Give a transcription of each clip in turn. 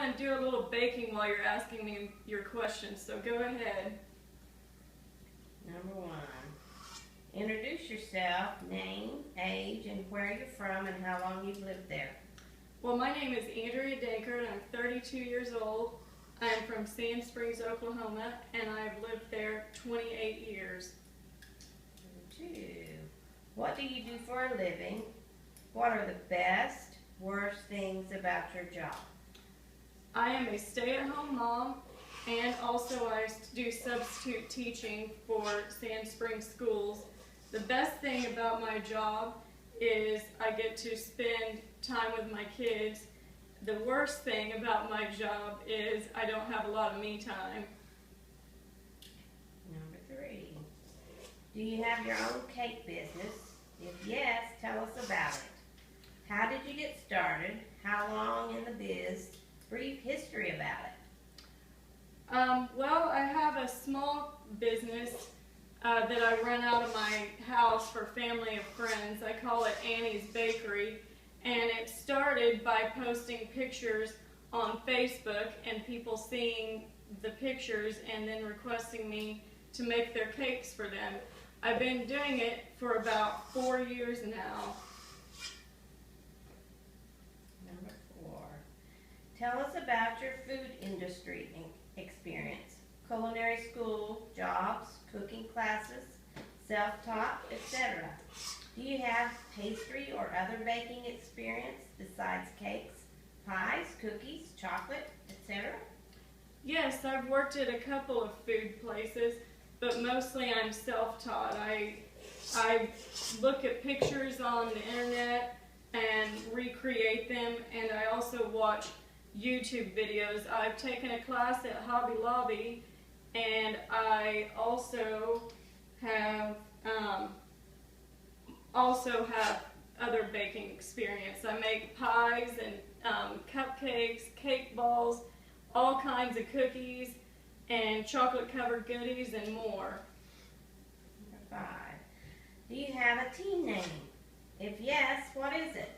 want to do a little baking while you're asking me your questions, so go ahead. Number 1. Introduce yourself, name, age, and where you're from and how long you've lived there. Well, my name is Andrea Dankert, and I'm 32 years old. I'm from Sand Springs, Oklahoma, and I've lived there 28 years. Number 2. What do you do for a living? What are the best, worst things about your job? I am a stay-at-home mom, and also I do substitute teaching for Sand Springs schools. The best thing about my job is I get to spend time with my kids. The worst thing about my job is I don't have a lot of me time. Number 3. Do you have your own cake business? If yes, tell us about it. How did you get started? How long in the biz? Brief history about it. Well, I have a small business that I run out of my house for family and friends. I call it Annie's Bakery, and it started by posting pictures on Facebook and people seeing the pictures and then requesting me to make their cakes for them. I've been doing it for about 4 years now. Number 4. Tell us about your food industry experience. Culinary school, jobs, cooking classes, self-taught, etc. Do you have pastry or other baking experience besides cakes, pies, cookies, chocolate, etc.? Yes, I've worked at a couple of food places, but mostly I'm self-taught. I look at pictures on the internet and recreate them, and I also watch YouTube videos. I've taken a class at Hobby Lobby, and I also have other baking experience. I make pies and cupcakes, cake balls, all kinds of cookies, and chocolate-covered goodies, and more. Number 5. Do you have a team name? If yes, what is it?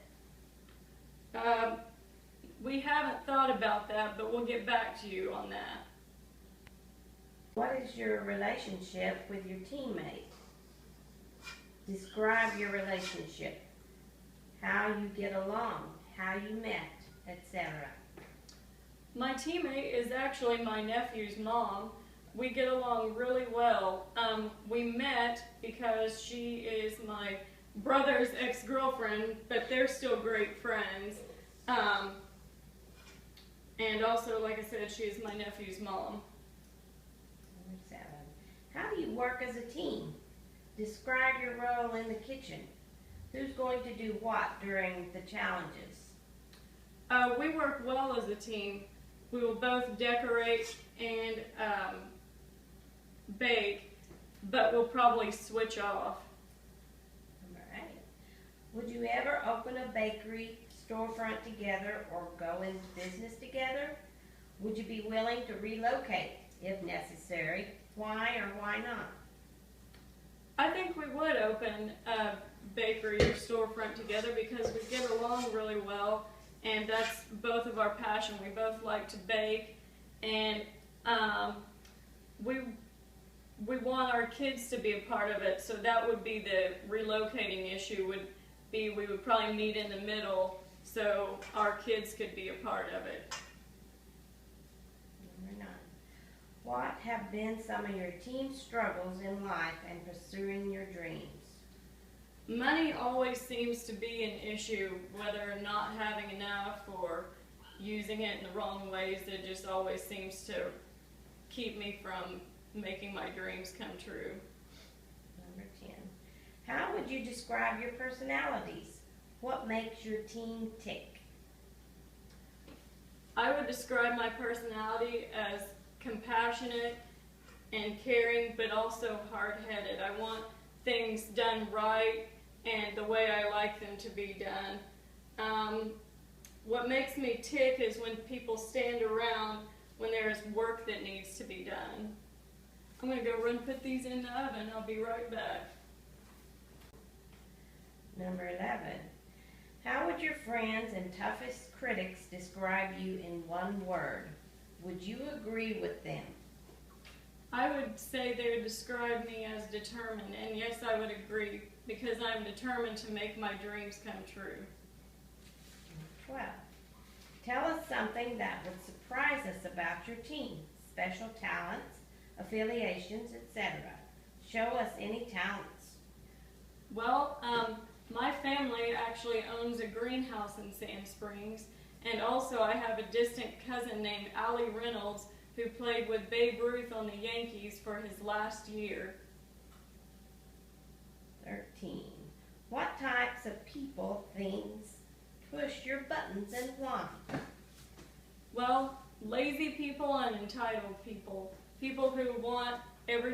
We haven't thought about that, but we'll get back to you on that. What is your relationship with your teammate? Describe your relationship. How you get along, how you met, etc. My teammate is actually my nephew's mom. We get along really well. We met because she is my brother's ex-girlfriend, but they're still great friends. And also, like I said, she is my nephew's mom. Number 7. How do you work as a team? Describe your role in the kitchen. Who's going to do what during the challenges? We work well as a team. We will both decorate and bake, but we'll probably switch off. Number 8. Would you ever open a bakery storefront together or go into business together? Would you be willing to relocate if necessary? Why or why not? I think we would open a bakery or storefront together because we get along really well, and that's both of our passion. We both like to bake, and we want our kids to be a part of it, so that would be the relocating issue. We would probably meet in the middle so our kids could be a part of it. Number 9. What have been some of your team struggles in life and pursuing your dreams? Money always seems to be an issue, whether not having enough or using it in the wrong ways. It just always seems to keep me from making my dreams come true. Number 10. How would you describe your personalities? What makes your team tick? I would describe my personality as compassionate and caring, but also hard-headed. I want things done right and the way I like them to be done. What makes me tick is when people stand around when there is work that needs to be done. I'm going to go run put these in the oven. I'll be right back. Number 11. How would your friends and toughest critics describe you in one word? Would you agree with them? I would say they would describe me as determined, and yes, I would agree, because I'm determined to make my dreams come true. 12. Tell us something that would surprise us about your team, special talents, affiliations, etc. Show us any talents. Well, my family actually owns a greenhouse in Sand Springs, and also I have a distant cousin named Allie Reynolds who played with Babe Ruth on the Yankees for his last year. 13. What types of people, things push your buttons and why? Well, lazy people and entitled people. People who want everything